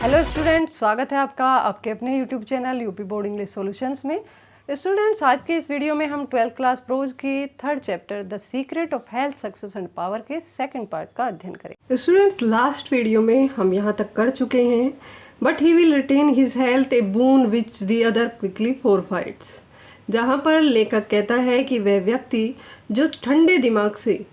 Hello students, स्वागत है आपका आपके अपने YouTube channel UP board English solutions में। स्टूडेंट्स, आज के इस वीडियो में हम 12th क्लास प्रोज की third chapter the secret of health success and power के सेकंड पार्ट का अध्ययन करेंगे। स्टूडेंट्स, लास्ट वीडियो में हम यहाँ तक कर चुके हैं, but he will retain his health a boon which the other quickly forfeits. जहाँ पर लेखक कहता है कि वह व्यक्ति जो ठंडे दिमाग से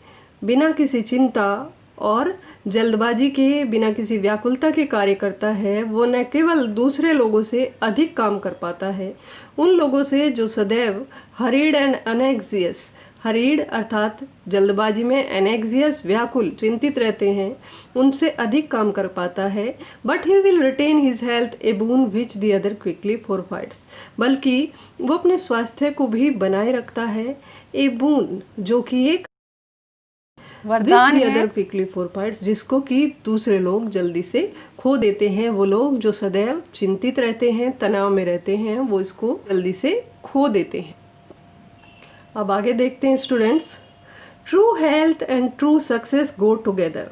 बिना किसी चिंता और जल्दबाजी के, बिना किसी व्याकुलता के कार्य करता है, वो न केवल दूसरे लोगों से अधिक काम कर पाता है, उन लोगों से जो सदैव हरीड एंड अनएक्सियस, हरीड अर्थात जल्दबाजी में, एनेक्सियस व्याकुल चिंतित रहते हैं, उनसे अधिक काम कर पाता है। But he will retain his health a boon which the other quickly forfeits, बल्कि वो अपने स्वास्थ्य को भी बनाए रखता है। ए बून जो कि एक वरदान है, अदर क्विकली फोरफाइट्स जिसको कि दूसरे लोग जल्दी से खो देते हैं। वो लोग जो सदैव चिंतित रहते हैं, तनाव में रहते हैं, वो इसको जल्दी से खो देते हैं। अब आगे देखते हैं students. True health and true success go together.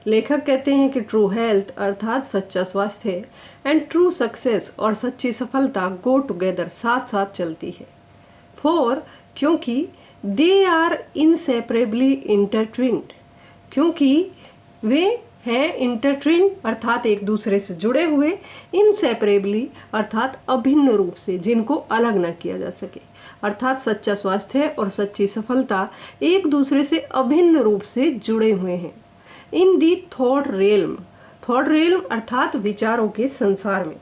लेखक कहते हैं कि ट्रू हेल्थ अर्थात सच्चा स्वास्थ्य एंड ट्रू सक्सेस और सच्ची सफलता गो टुगेदर, साथ साथ चलती है। फॉर क्योंकि दे आर इनसेपरेबली इंटरट्विन्ड, क्योंकि वे हैं इंटरट्विन्ड अर्थात एक दूसरे से जुड़े हुए, इनसेपरेबली अर्थात अभिन्न रूप से, जिनको अलग ना किया जा सके। अर्थात सच्चा स्वास्थ्य और सच्ची सफलता एक दूसरे से अभिन्न रूप से जुड़े हुए हैं। इन दी थॉट रेल्म, थॉट रेल्म अर्थात विचारों के संसार में,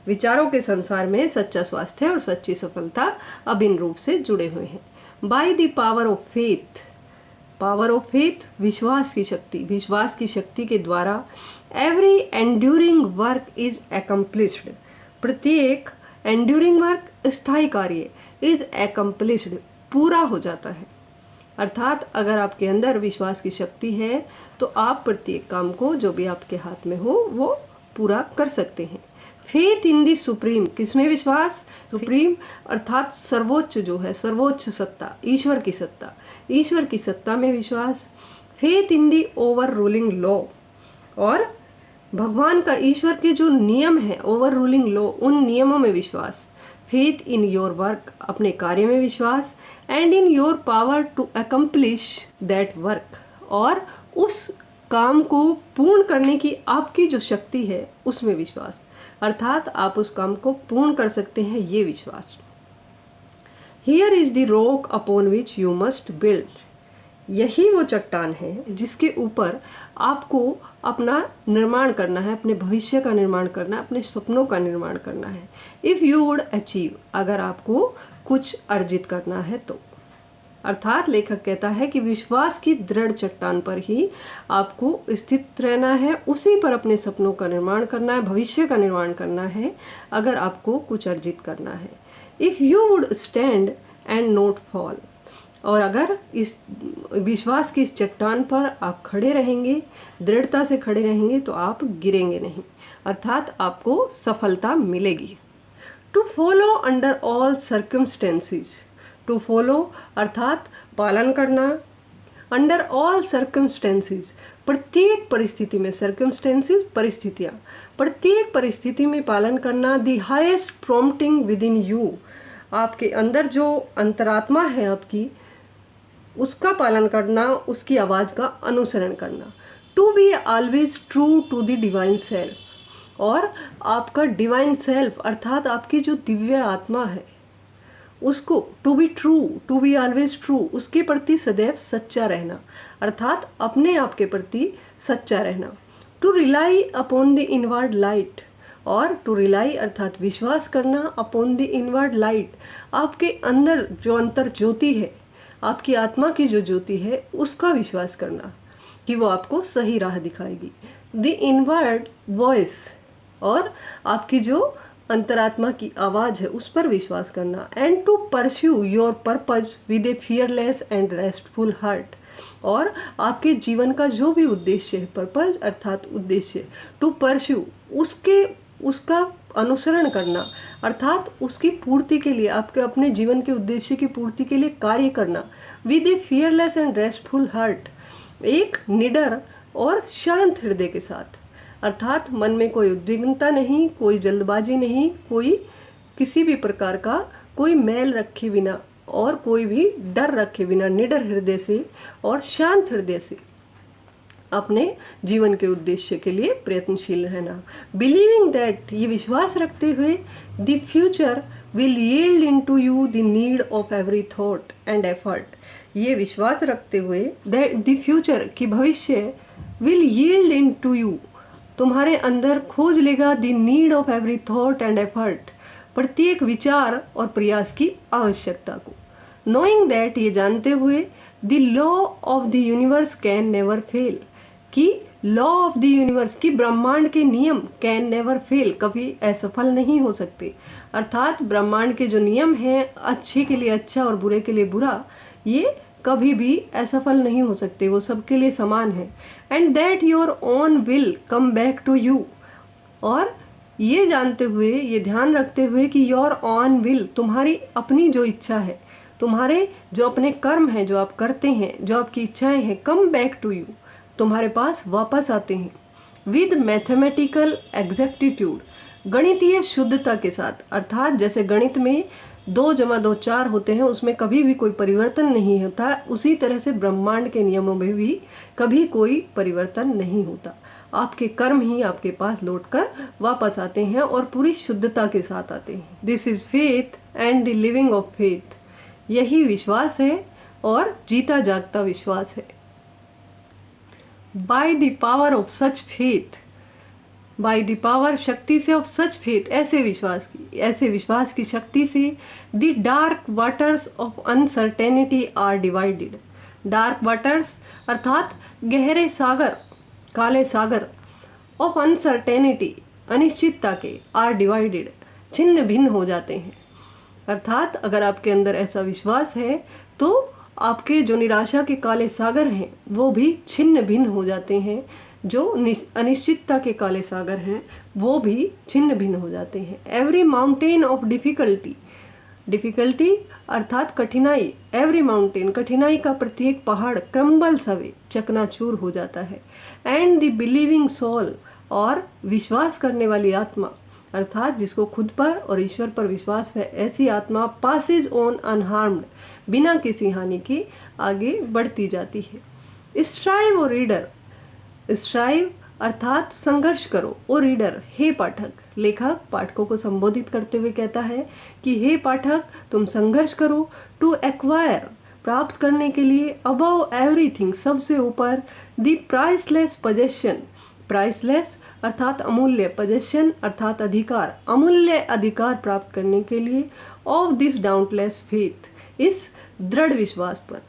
विचारों के संसार में सच्चा स्वास्थ्य और सच्ची सफलता अभिन्न रूप से जुड़े हुए हैं। By the power of faith, power of faith विश्वास की शक्ति, विश्वास की शक्ति के द्वारा every enduring work is accomplished, प्रत्येक एंड्यूरिंग वर्क स्थायी कार्य इज एकम्प्लिश्ड पूरा हो जाता है। अर्थात अगर आपके अंदर विश्वास की शक्ति है तो आप प्रत्येक काम को जो भी आपके हाथ में हो वो पूरा कर सकते हैं। फेथ इन दी सुप्रीम, किसमें विश्वास? सुप्रीम अर्थात सर्वोच्च जो है, सर्वोच्च सत्ता, ईश्वर की सत्ता, ईश्वर की सत्ता में विश्वास। Faith in the over ruling law, और भगवान का, ईश्वर के जो नियम है, ओवर रूलिंग लॉ, उन नियमों में विश्वास। फेथ इन योर वर्क, अपने कार्य में विश्वास। And in your power to accomplish that work, और उस काम को पूर्ण करने की आपकी जो शक्ति है उसमें विश्वास, अर्थात आप उस काम को पूर्ण कर सकते हैं, ये विश्वास। Here is the rock upon which you must build, यही वो चट्टान है जिसके ऊपर आपको अपना निर्माण करना है, अपने भविष्य का निर्माण करना है, अपने सपनों का निर्माण करना है। इफ़ यू वुड अचीव, अगर आपको कुछ अर्जित करना है तो। अर्थात लेखक कहता है कि विश्वास की दृढ़ चट्टान पर ही आपको स्थित रहना है, उसी पर अपने सपनों का निर्माण करना है, भविष्य का निर्माण करना है, अगर आपको कुछ अर्जित करना है। If you would stand and not fall, और अगर इस विश्वास की इस चट्टान पर आप खड़े रहेंगे, दृढ़ता से खड़े रहेंगे, तो आप गिरेंगे नहीं, अर्थात आपको सफलता मिलेगी। To follow under all circumstances, to follow अर्थात पालन करना, अंडर ऑल सर्कमस्टेंसेस प्रत्येक परिस्थिति में, सर्कमस्टेंसेस परिस्थितियाँ, प्रत्येक परिस्थिति में पालन करना। The highest prompting with in you, आपके अंदर जो अंतरात्मा है आपकी, उसका पालन करना, उसकी आवाज़ का अनुसरण करना। To be always true to the divine self, और आपका डिवाइन सेल्फ अर्थात आपकी जो दिव्य आत्मा है उसको, to be true, to be always true, उसके प्रति सदैव सच्चा रहना, अर्थात अपने आप के प्रति सच्चा रहना। To rely upon the inward light, और टू रिलाई अर्थात विश्वास करना, अपॉन द इनवर्ड लाइट, आपके अंदर जो अंतर ज्योति है, आपकी आत्मा की जो ज्योति है, उसका विश्वास करना कि वो आपको सही राह दिखाएगी। द इनवर्ड वॉइस, और आपकी जो अंतरात्मा की आवाज़ है उस पर विश्वास करना। And to pursue your purpose with a fearless and restful heart, और आपके जीवन का जो भी उद्देश्य है, पर्पज अर्थात उद्देश्य, टू परस्यू उसका अनुसरण करना, अर्थात उसकी पूर्ति के लिए, आपके अपने जीवन के उद्देश्य की पूर्ति के लिए कार्य करना। With a fearless and restful heart, एक निडर और शांत हृदय के साथ, अर्थात मन में कोई उद्विग्नता नहीं, कोई जल्दबाजी नहीं, कोई किसी भी प्रकार का कोई मैल रखे बिना और कोई भी डर रखे बिना निडर हृदय से और शांत हृदय से अपने जीवन के उद्देश्य के लिए प्रयत्नशील रहना। बिलीविंग दैट, ये विश्वास रखते हुए, the future will yield into you the need of every thought and effort, ये विश्वास रखते हुए दैट द फ्यूचर की भविष्य विल यील्ड इनटू यू, तुम्हारे अंदर खोज लेगा the need of every thought and effort, प्रत्येक विचार और प्रयास की आवश्यकता को। नोइंग दैट, ये जानते हुए, the law of the universe can never fail, कि लॉ ऑफ द यूनिवर्स की ब्रह्मांड के नियम कैन नेवर फेल, कभी असफल नहीं हो सकते। अर्थात ब्रह्मांड के जो नियम हैं, अच्छे के लिए अच्छा और बुरे के लिए बुरा, ये कभी भी असफल नहीं हो सकते, वो सबके लिए समान है। And that your own will come back to you, और ये जानते हुए, ये ध्यान रखते हुए कि योर ऑन विल, तुम्हारी अपनी जो इच्छा है, तुम्हारे जो अपने कर्म हैं जो आप करते हैं, जो आपकी इच्छाएं हैं, कम बैक टू यू, तुम्हारे पास वापस आते हैं। विद मैथमेटिकल एग्जैक्टिट्यूड, गणितीय शुद्धता के साथ, अर्थात जैसे गणित में 2 + 2 4 होते हैं, उसमें कभी भी कोई परिवर्तन नहीं होता, उसी तरह से ब्रह्मांड के नियमों में भी कभी कोई परिवर्तन नहीं होता। आपके कर्म ही आपके पास लौटकर वापस आते हैं और पूरी शुद्धता के साथ आते हैं। This is faith and the living of faith, यही विश्वास है और जीता जागता विश्वास है। By the power of such faith, by the power, शक्ति से, ऑफ सच फेथ, ऐसे विश्वास की शक्ति से, the dark waters of uncertainty are divided. Dark waters अर्थात गहरे सागर, काले सागर, ऑफ अनसर्टेनिटी, अनिश्चितता के, आर डिवाइडेड, छिन्न भिन्न हो जाते हैं। अर्थात अगर आपके अंदर ऐसा विश्वास है तो आपके जो निराशा के काले सागर हैं वो भी छिन्न भिन्न हो जाते हैं, जो अनिश्चितता के काले सागर हैं वो भी छिन्न भिन्न हो जाते हैं। Every mountain of difficulty, difficulty अर्थात कठिनाई, एवरी माउंटेन, कठिनाई का प्रत्येक पहाड़, क्रम्बल्स अवे, चकनाचूर हो जाता है। एंड द बिलीविंग सोल, और विश्वास करने वाली आत्मा, अर्थात जिसको खुद पर और ईश्वर पर विश्वास है, ऐसी आत्मा पासेज ऑन अनहार्म्ड, बिना किसी हानि के आगे बढ़ती जाती है। स्ट्राइव और रीडर, स्ट्राइव अर्थात संघर्ष करो, और रीडर, हे पाठक, लेखक पाठकों को संबोधित करते हुए कहता है कि हे पाठक, तुम संघर्ष करो, टू एक्वायर, प्राप्त करने के लिए, अबव एवरीथिंग, सबसे ऊपर, द प्राइसलेस पोजेशन, प्राइसलेस अर्थात अमूल्य, पोजेशन अर्थात अधिकार, अमूल्य अधिकार प्राप्त करने के लिए, ऑफ दिस डाउटलेस फेथ, इस दृढ़ विश्वास पर।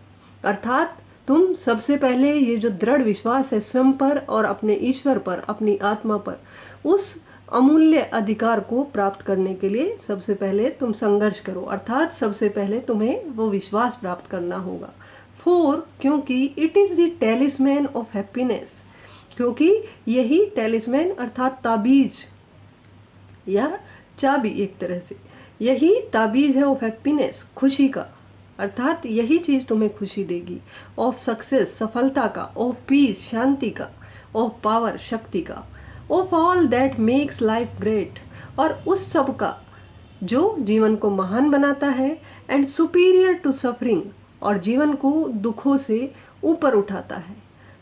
अर्थात तुम सबसे पहले ये जो दृढ़ विश्वास है स्वयं पर और अपने ईश्वर पर, अपनी आत्मा पर, उस अमूल्य अधिकार को प्राप्त करने के लिए सबसे पहले तुम संघर्ष करो, अर्थात सबसे पहले तुम्हें वो विश्वास प्राप्त करना होगा। 4, क्योंकि it is the talisman of happiness, क्योंकि यही टेलिस्मैन अर्थात ताबीज या चाबी, एक तरह से यही ताबीज है ऑफ हैप्पीनेस, खुशी का, अर्थात यही चीज़ तुम्हें खुशी देगी। ऑफ सक्सेस, सफलता का, ऑफ पीस, शांति का, ऑफ पावर, शक्ति का, of all that makes life great, और उस सब का जो जीवन को महान बनाता है, एंड सुपीरियर टू सफरिंग, और जीवन को दुखों से ऊपर उठाता है।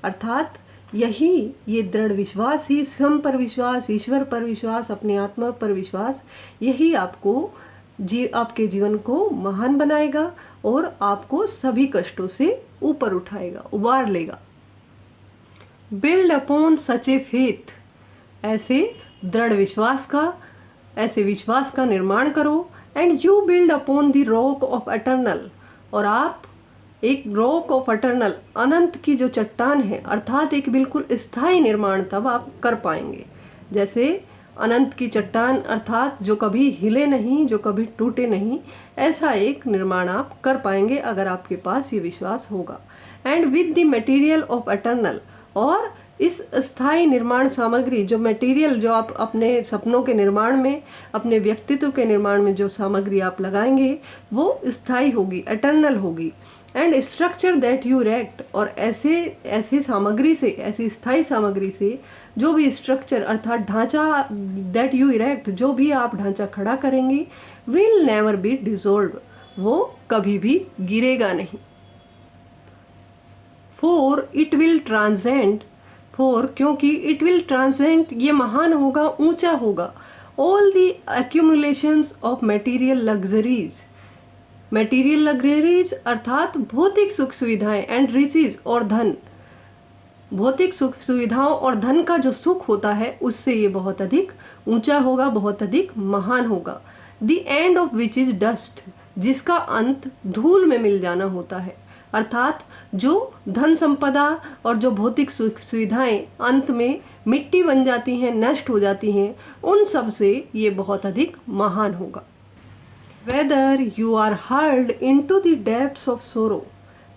अर्थात यही, ये दृढ़ विश्वास ही, स्वयं पर विश्वास, ईश्वर पर विश्वास, अपनी आत्मा पर विश्वास, यही आपको आपके जीवन को महान बनाएगा और आपको सभी कष्टों से ऊपर उठाएगा, उबार लेगा। Build upon such a faith, ऐसे दृढ़ विश्वास का, ऐसे विश्वास का निर्माण करो। And you build upon the rock of eternal, और आप एक रॉक ऑफ एटर्नल, अनंत की जो चट्टान है, अर्थात एक बिल्कुल स्थायी निर्माण तब आप कर पाएंगे। जैसे अनंत की चट्टान अर्थात जो कभी हिले नहीं, जो कभी टूटे नहीं, ऐसा एक निर्माण आप कर पाएंगे अगर आपके पास ये विश्वास होगा। And with the material of eternal, और इस स्थायी निर्माण सामग्री, जो मटेरियल जो आप अपने सपनों के निर्माण में, अपने व्यक्तित्व के निर्माण में जो सामग्री आप लगाएंगे वो स्थायी होगी, एटर्नल होगी। And structure that you erect, और ऐसी सामग्री से, ऐसी स्थायी सामग्री से जो भी स्ट्रक्चर अर्थात ढांचा, दैट यू इरेक्ट, जो भी आप ढांचा खड़ा करेंगे, विल नेवर बी डिसॉल्व, वो कभी भी गिरेगा नहीं। For it will transcend, for क्योंकि इट विल ट्रांसेंड, ये महान होगा, ऊंचा होगा, all the एक्यूमुलेशंस of material luxuries, material luxuries अर्थात भौतिक सुख सुविधाएं, एंड रिचेज और धन, भौतिक सुख सुविधाओं और धन का जो सुख होता है उससे ये बहुत अधिक ऊंचा होगा, बहुत अधिक महान होगा। The end of which is dust, जिसका अंत धूल में मिल जाना होता है, अर्थात जो धन संपदा और जो भौतिक सुख सुविधाएं अंत में मिट्टी बन जाती हैं, नष्ट हो जाती हैं, उन सब से ये बहुत अधिक महान होगा। Whether you are hurled into the depths of sorrow,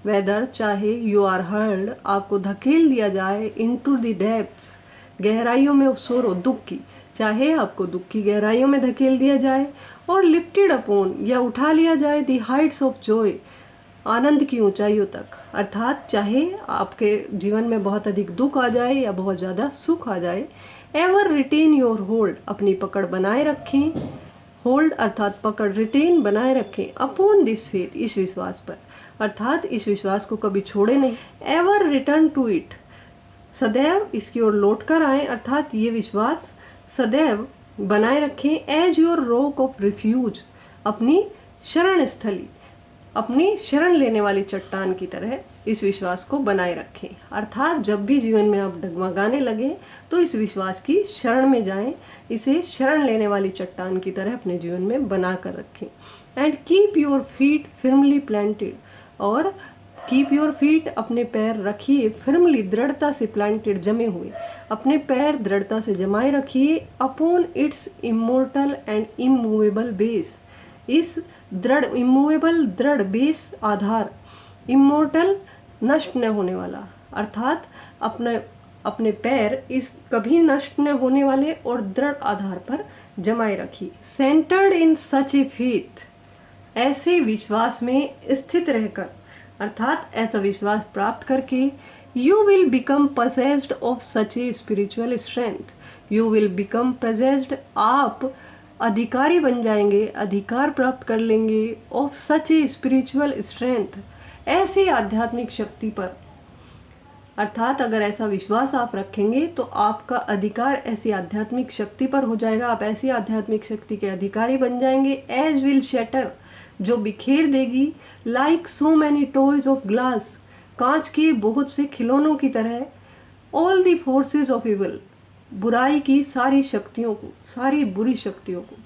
whether चाहे यू आर हर्ल्ड, आपको धकेल दिया जाए, इनटू द डेप्थ्स, गहराइयों में, सोरो दुख की, चाहे आपको दुख की गहराइयों में धकेल दिया जाए, और लिफ्टेड अपॉन या उठा लिया जाए द हाइट्स ऑफ जॉय, आनंद की ऊंचाइयों तक, अर्थात चाहे आपके जीवन में बहुत अधिक दुख आ जाए या बहुत ज़्यादा सुख आ जाए, एवर रिटेन योर होल्ड, अपनी पकड़ बनाए रखें, होल्ड अर्थात पकड़, रिटेन बनाए रखें, अपॉन दिस फेथ, इस विश्वास पर, अर्थात इस विश्वास को कभी छोड़े नहीं। एवर रिटर्न टू इट, सदैव इसकी ओर लौट कर आए, अर्थात ये विश्वास सदैव बनाए रखें। As your rock of refuge, अपनी शरण स्थली, अपनी शरण लेने वाली चट्टान की तरह इस विश्वास को बनाए रखें, अर्थात जब भी जीवन में आप डगमगाने लगे तो इस विश्वास की शरण में जाएं, इसे शरण लेने वाली चट्टान की तरह अपने जीवन में बना कर रखें। And keep your feet firmly planted, और कीप योर फीट, अपने पैर रखिए, फिर्मली दृढ़ता से, प्लांटेड जमे हुए, अपने पैर दृढ़ता से जमाए रखिए, upon its immortal and immovable base, इस दृढ़, इमूवेबल दृढ़, बेस आधार, इमोर्टल नष्ट न होने वाला, अर्थात अपने पैर इस कभी नष्ट न होने वाले और दृढ़ आधार पर जमाए रखिए। Centred in such a faith, ऐसे विश्वास में स्थित रहकर, अर्थात ऐसा विश्वास प्राप्त करके, you will become possessed of such a spiritual strength, you will become possessed, आप अधिकारी बन जाएंगे, अधिकार प्राप्त कर लेंगे, of such a spiritual strength, ऐसी आध्यात्मिक शक्ति पर, अर्थात अगर ऐसा विश्वास आप रखेंगे तो आपका अधिकार ऐसी आध्यात्मिक शक्ति पर हो जाएगा, आप ऐसी आध्यात्मिक शक्ति के अधिकारी बन जाएंगे। एज विल शटर, जो बिखेर देगी, like so many toys of glass, कांच के बहुत से खिलौनों की तरह, all the forces of evil, बुराई की सारी शक्तियों को, सारी बुरी शक्तियों को,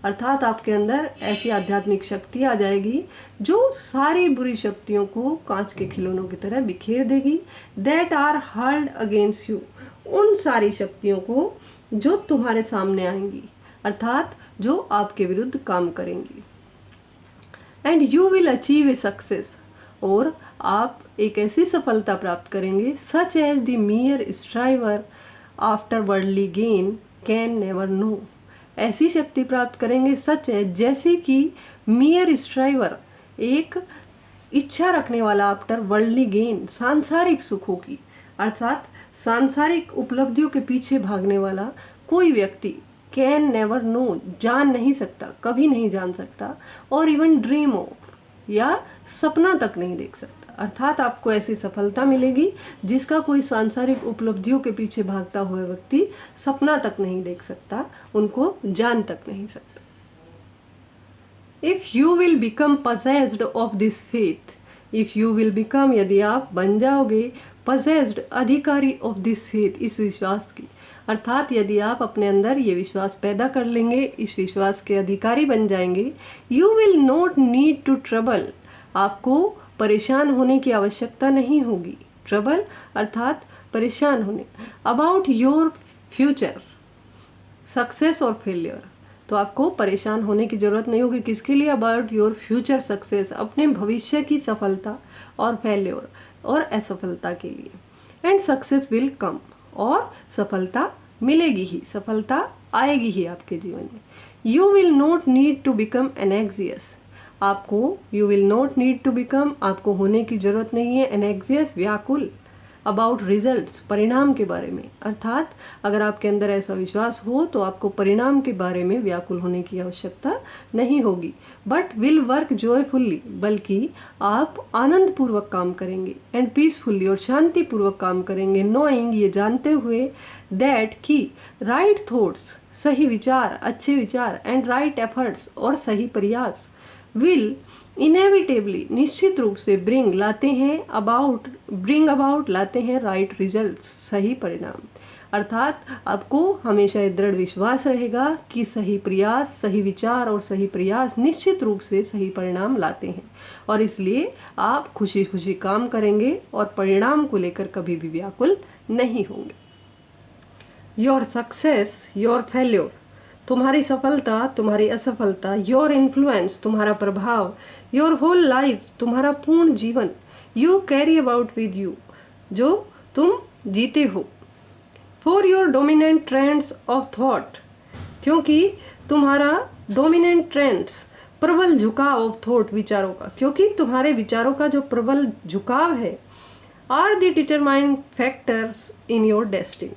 अर्थात आपके अंदर ऐसी आध्यात्मिक शक्ति आ जाएगी जो सारी बुरी शक्तियों को कांच के खिलौनों की तरह बिखेर देगी। That are hurled against you, उन सारी शक्तियों को जो तुम्हारे सामने आएंगी, अर्थात जो आपके विरुद्ध काम करेंगी। And you will achieve a success, और आप एक ऐसी सफलता प्राप्त करेंगे, such as the mere striver after worldly gain can never know, ऐसी शक्ति प्राप्त करेंगे, सच है जैसे कि मियर स्ट्राइवर, एक इच्छा रखने वाला, आफ्टर वर्ल्डली गेन, सांसारिक सुखों की, अर्थात सांसारिक उपलब्धियों के पीछे भागने वाला कोई व्यक्ति, कैन नेवर नो, जान नहीं सकता, कभी नहीं जान सकता, और इवन ड्रीम ऑफ, या सपना तक नहीं देख सकता, अर्थात आपको ऐसी सफलता मिलेगी जिसका कोई सांसारिक उपलब्धियों के पीछे भागता हुआ व्यक्ति सपना तक नहीं देख सकता, उनको जान तक नहीं सकता। If you will become possessed of this faith, if you will become, यदि आप बन जाओगे, पजेस्ड, अधिकारी ऑफ दिस फेथ, इस विश्वास की, अर्थात यदि आप अपने अंदर ये विश्वास पैदा कर लेंगे, इस विश्वास के अधिकारी बन जाएंगे, you will not need to trouble, आपको परेशान होने की आवश्यकता नहीं होगी, ट्रबल अर्थात परेशान होने, अबाउट योर फ्यूचर सक्सेस और फेलियर, तो आपको परेशान होने की ज़रूरत नहीं होगी, किसके लिए, अबाउट योर फ्यूचर सक्सेस, अपने भविष्य की सफलता और फेलियर और असफलता के लिए। एंड सक्सेस विल कम, और सफलता मिलेगी ही, सफलता आएगी ही आपके जीवन में। You will not need to become anxious, you will not need to become, आपको होने की जरूरत नहीं है एनेक्सियस, व्याकुल, अबाउट रिजल्ट्स, परिणाम के बारे में। अर्थात अगर आपके अंदर ऐसा विश्वास हो तो आपको परिणाम के बारे में व्याकुल होने की आवश्यकता नहीं होगी। बट विल वर्क जॉयफुल्ली, बल्कि आप आनंद पूर्वक काम करेंगे, एंड पीसफुल्ली, और शांति पूर्वक काम करेंगे, नोइंग, ये जानते हुए, दैट, कि राइट थॉट्स, सही विचार, अच्छे विचार, एंड राइट एफर्ट्स, और सही प्रयास, विल इनेविटेबली, निश्चित रूप से, ब्रिंग अबाउट लाते हैं राइट रिजल्ट्स, सही परिणाम। अर्थात आपको हमेशा ये दृढ़ विश्वास रहेगा कि सही प्रयास, सही विचार और सही प्रयास निश्चित रूप से सही परिणाम लाते हैं, और इसलिए आप खुशी खुशी काम करेंगे और परिणाम को लेकर कभी भी व्याकुल नहीं होंगे। योर सक्सेस, योर फेल्योर, तुम्हारी सफलता, तुम्हारी असफलता, योर इन्फ्लुएंस, तुम्हारा प्रभाव, योर होल लाइफ, तुम्हारा पूर्ण जीवन, you carry about with you, जो तुम जीते हो, for your dominant trends of thought, क्योंकि तुम्हारा डोमिनेंट ट्रेंड्स, प्रबल झुकाव ऑफ थॉट, विचारों का, क्योंकि तुम्हारे विचारों का जो प्रबल झुकाव है, are the determining factors in your destiny,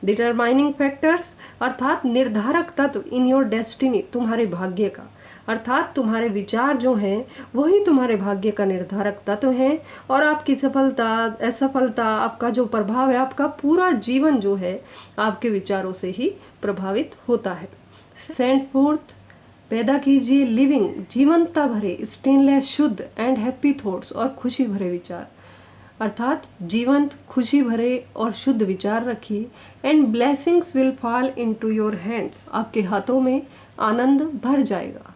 determining factors अर्थात निर्धारक तत्व, इन योर डेस्टिनी, तुम्हारे भाग्य का। अर्थात तुम्हारे विचार जो हैं वही तुम्हारे भाग्य का निर्धारक तत्व हैं, और आपकी सफलता, असफलता, आपका जो प्रभाव है, आपका पूरा जीवन जो है आपके विचारों से ही प्रभावित होता है। सेंड फोर्थ, पैदा कीजिए, लिविंग, जीवंतता भरे, स्टेनलेस, शुद्ध, एंड हैप्पी थॉट्स, और खुशी भरे विचार। अर्थात जीवंत, खुशी भरे और शुद्ध विचार रखिए, and blessings will fall into your hands, आपके हाथों में आनंद भर जाएगा,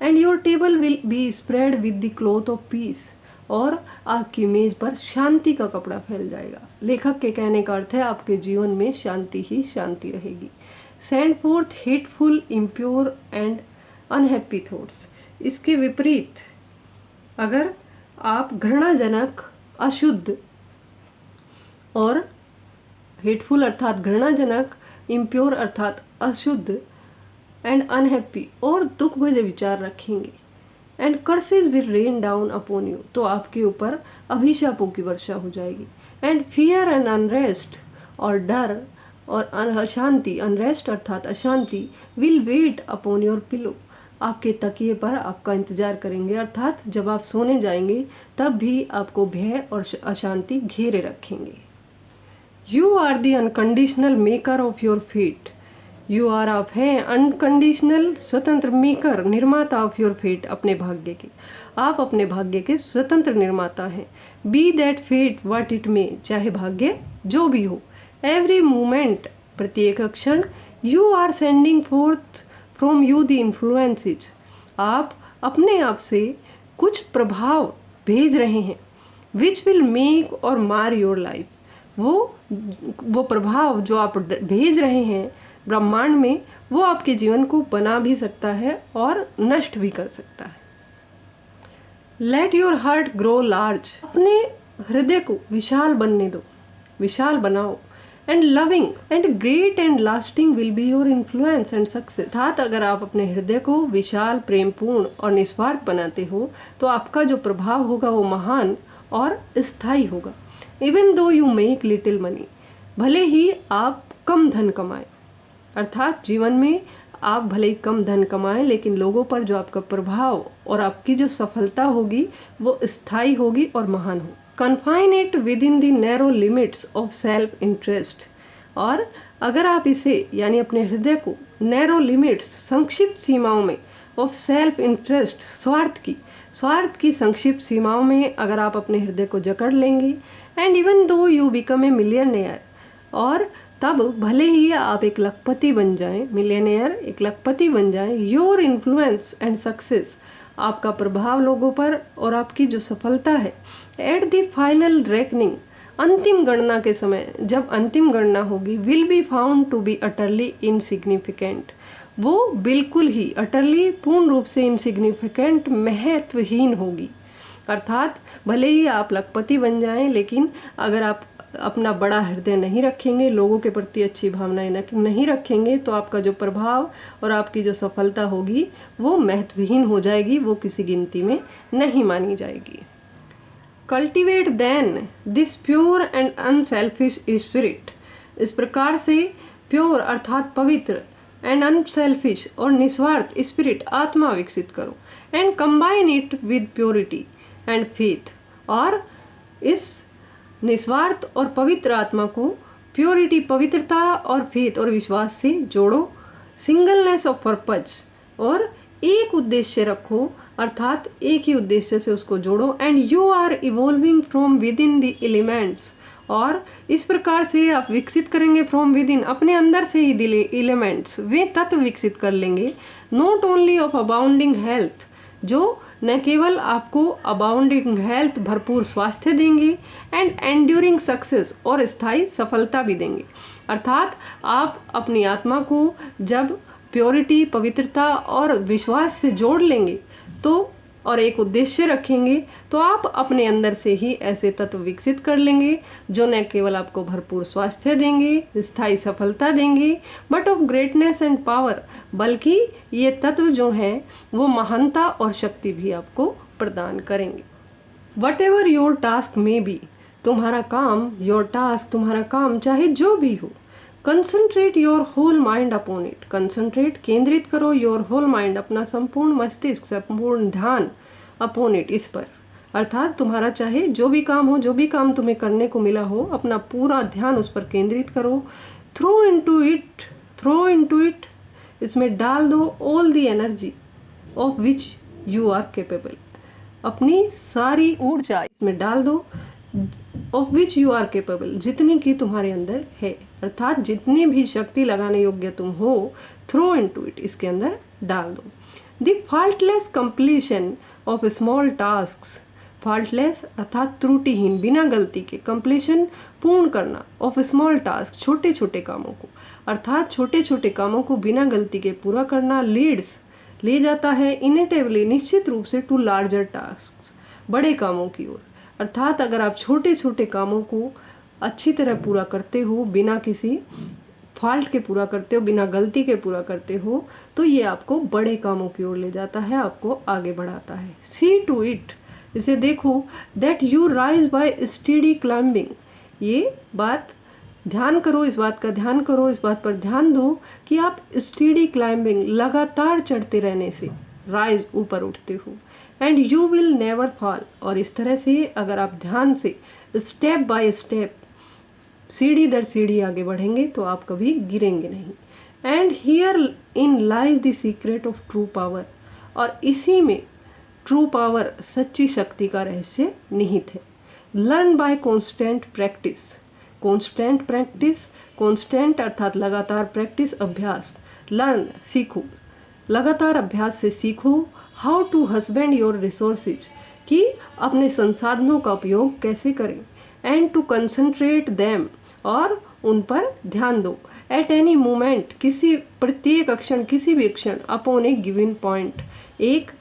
and your table will be spread with the cloth of peace, और आपकी मेज पर शांति का कपड़ा फैल जाएगा। लेखक के कहने का अर्थ है आपके जीवन में शांति ही शांति रहेगी। Send fourth hateful, impure, and unhappy thoughts, इसके विपरीत अगर आप घृणाजनक, अशुद्ध और हेटफुल अर्थात घृणाजनक, इम्प्योर अर्थात अशुद्ध, एंड अनहैप्पी और दुख भरे विचार रखेंगे, and curses will rain down upon you, तो आपके ऊपर अभिशापों की वर्षा हो जाएगी, एंड फियर एंड अनरेस्ट, और डर और अशांति, अनरेस्ट अर्थात अशांति, will weight upon your pillow, आपके तकिए पर आपका इंतजार करेंगे। अर्थात जब आप सोने जाएंगे तब भी आपको भय और अशांति घेरे रखेंगे। You are the unconditional maker of your fate, you are, आप हैं अनकंडीशनल, स्वतंत्र, मेकर, निर्माता ऑफ योर फेट, अपने भाग्य के, आप अपने भाग्य के स्वतंत्र निर्माता हैं। Be that fate what it may, चाहे भाग्य जो भी हो, एवरी मोमेंट, प्रत्येक क्षण, you are sending forth from you the influences, आप अपने आप से कुछ प्रभाव भेज रहे हैं, विच विल मेक और मार योर लाइफ, वो प्रभाव जो आप भेज रहे हैं ब्रह्मांड में, वो आपके जीवन को बना भी सकता है और नष्ट भी कर सकता है। Let your heart grow large, अपने हृदय को विशाल बनने दो, विशाल बनाओ, and loving and great and lasting will be your influence and success, साथ अगर आप अपने हृदय को विशाल, प्रेमपूर्ण और निस्वार्थ बनाते हो तो आपका जो प्रभाव होगा वो महान और स्थायी होगा। Even though you make little money, भले ही आप कम धन कमाएं, अर्थात जीवन में आप भले ही कम धन कमाएं लेकिन लोगों पर जो आपका प्रभाव और आपकी जो सफलता होगी वो स्थायी होगी और महान हो। Confine it with in the narrow limits of self interest, और अगर आप इसे यानी अपने हृदय को नैरो लिमिट्स, संक्षिप्त सीमाओं में, ऑफ सेल्फ इंटरेस्ट, स्वार्थ की संक्षिप्त सीमाओं में अगर आप अपने हृदय को जकड़ लेंगे, and even though you become a millionaire, और तब भले ही आप एक लखपति बन जाएं, मिलियनेयर, एक लखपति बन जाएं, योर इन्फ्लुएंस एंड सक्सेस, आपका प्रभाव लोगों पर और आपकी जो सफलता है, एट द फाइनल रेकनिंग, अंतिम गणना के समय, जब अंतिम गणना होगी, will be found to be utterly insignificant, वो बिल्कुल ही अटरली, पूर्ण रूप से इनसिग्निफिकेंट, महत्वहीन होगी। अर्थात भले ही आप लखपति बन जाएं लेकिन अगर आप अपना बड़ा हृदय नहीं रखेंगे, लोगों के प्रति अच्छी भावनाएं नहीं रखेंगे, तो आपका जो प्रभाव और आपकी जो सफलता होगी वो महत्वहीन हो जाएगी, वो किसी गिनती में नहीं मानी जाएगी। Cultivate then this pure and unselfish spirit. इस प्रकार से प्योर अर्थात पवित्र एंड अनसेल्फिश और निस्वार्थ स्पिरिट आत्मा विकसित करो and combine it with purity and faith. और इस निस्वार्थ और पवित्र आत्मा को प्योरिटी पवित्रता और फेथ और विश्वास से जोड़ो। सिंगलनेस ऑफ पर्पज और एक उद्देश्य रखो, अर्थात एक ही उद्देश्य से उसको जोड़ो। And you are evolving from within the elements. और इस प्रकार से आप विकसित करेंगे फ्रॉम विद इन, अपने अंदर से ही एलिमेंट्स, वे तत्व विकसित कर लेंगे। नॉट ओनली ऑफ अबाउंडिंग हेल्थ, जो न केवल आपको अबाउंडिंग हेल्थ भरपूर स्वास्थ्य देंगे एंड एंड्यूरिंग सक्सेस और स्थायी सफलता भी देंगे। अर्थात आप अपनी आत्मा को जब प्योरिटी पवित्रता और विश्वास से जोड़ लेंगे तो और एक उद्देश्य रखेंगे तो आप अपने अंदर से ही ऐसे तत्व विकसित कर लेंगे जो न केवल आपको भरपूर स्वास्थ्य देंगे, स्थायी सफलता देंगे, but of greatness and power, बल्कि ये तत्व जो हैं वो महानता और शक्ति भी आपको प्रदान करेंगे। वट एवर योर टास्क में बी, तुम्हारा काम, योर टास्क तुम्हारा काम चाहे जो भी हो, concentrate your whole mind upon it. Concentrate केंद्रित करो, योर होल माइंड अपना संपूर्ण मस्तिष्क, संपूर्ण ध्यान, अपॉन इट इस पर। अर्थात तुम्हारा चाहे जो भी काम हो, जो भी काम तुम्हें करने को मिला हो, अपना पूरा ध्यान उस पर केंद्रित करो। थ्रो इनटू इट, इसमें डाल दो all the energy of which you are capable. अपनी सारी ऊर्जा इसमें डाल दो, of which you are capable, जितनी की तुम्हारे अंदर है, अर्थात जितनी भी शक्ति लगाने योग्य तुम हो, थ्रो इनटू इट, इसके अंदर डाल दो। The faultless completion of small tasks, faultless अर्थात त्रुटिहीन, बिना गलती के, कंप्लीशन पूर्ण करना, ऑफ स्मॉल टास्क छोटे छोटे कामों को, अर्थात छोटे छोटे कामों को बिना गलती के पूरा करना, लीड्स ले जाता है इनेटेबली निश्चित रूप से टू लार्जर टास्क, बड़े कामों की ओर। अर्थात अगर आप छोटे छोटे कामों को अच्छी तरह पूरा करते हो, बिना किसी फॉल्ट के पूरा करते हो, बिना गलती के पूरा करते हो, तो ये आपको बड़े कामों की ओर ले जाता है, आपको आगे बढ़ाता है। सी टू इट, इसे देखो, that you rise by study climbing. ये बात ध्यान करो, इस बात का ध्यान करो, इस बात पर ध्यान दो कि आप स्टडी क्लाइंबिंग लगातार चढ़ते रहने से राइज ऊपर उठते हो। And you will never fall, और इस तरह से अगर आप ध्यान से स्टेप बाय स्टेप सीढ़ी दर सीढ़ी आगे बढ़ेंगे तो आप कभी गिरेंगे नहीं। And here in lies the secret of true power, और इसी में ट्रू पावर, सच्ची शक्ति का रहस्य निहित है। Learn by constant practice, constant practice, constant अर्थात लगातार प्रैक्टिस, अभ्यास, लर्न सीखो, लगातार अभ्यास से सीखो। How to husband your resources, कि अपने संसाधनों का उपयोग कैसे करें। एंड टू कंसंट्रेट दैम, और उन पर ध्यान दो। एट एनी मोमेंट, किसी प्रत्येक क्षण, किसी भी क्षण, अपॉन ए गिवन पॉइंट, एक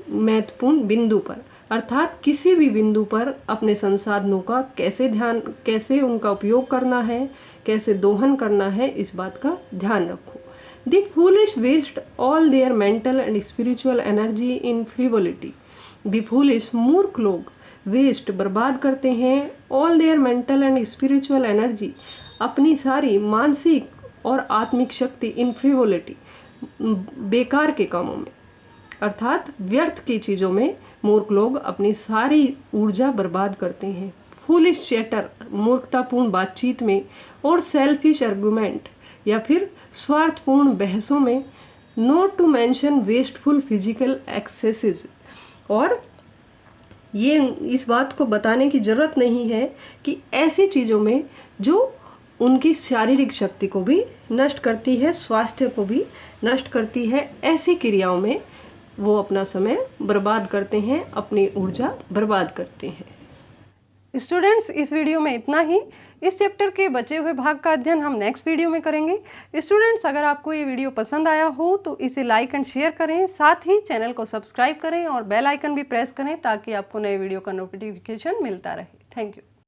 महत्वपूर्ण बिंदु पर, अर्थात किसी भी बिंदु पर अपने संसाधनों का कैसे उनका उपयोग करना है, कैसे दोहन करना है, इस बात का ध्यान रखो। The foolish waste all their mental and spiritual energy in frivolity. The foolish, मूर्ख लोग, वेस्ट बर्बाद करते हैं, all their mental and spiritual energy, अपनी सारी मानसिक और आत्मिक शक्ति, इन फ्रिवोलिटी, बेकार के कामों में, अर्थात व्यर्थ की चीज़ों में मूर्ख लोग अपनी सारी ऊर्जा बर्बाद करते हैं। फूलिश चैटर, मूर्खतापूर्ण बातचीत में, और सेल्फिश आर्गुमेंट या फिर स्वार्थपूर्ण बहसों में। Not to mention wasteful physical excesses, और ये इस बात को बताने की ज़रूरत नहीं है कि ऐसी चीज़ों में जो उनकी शारीरिक शक्ति को भी नष्ट करती है, स्वास्थ्य को भी नष्ट करती है, ऐसी क्रियाओं में वो अपना समय बर्बाद करते हैं, अपनी ऊर्जा बर्बाद करते हैं। स्टूडेंट्स, इस वीडियो में इतना ही। इस चैप्टर के बचे हुए भाग का अध्ययन हम नेक्स्ट वीडियो में करेंगे। स्टूडेंट्स, अगर आपको ये वीडियो पसंद आया हो तो इसे लाइक एंड शेयर करें, साथ ही चैनल को सब्सक्राइब करें और बेल आइकन भी प्रेस करें ताकि आपको नए वीडियो का नोटिफिकेशन मिलता रहे। Thank you.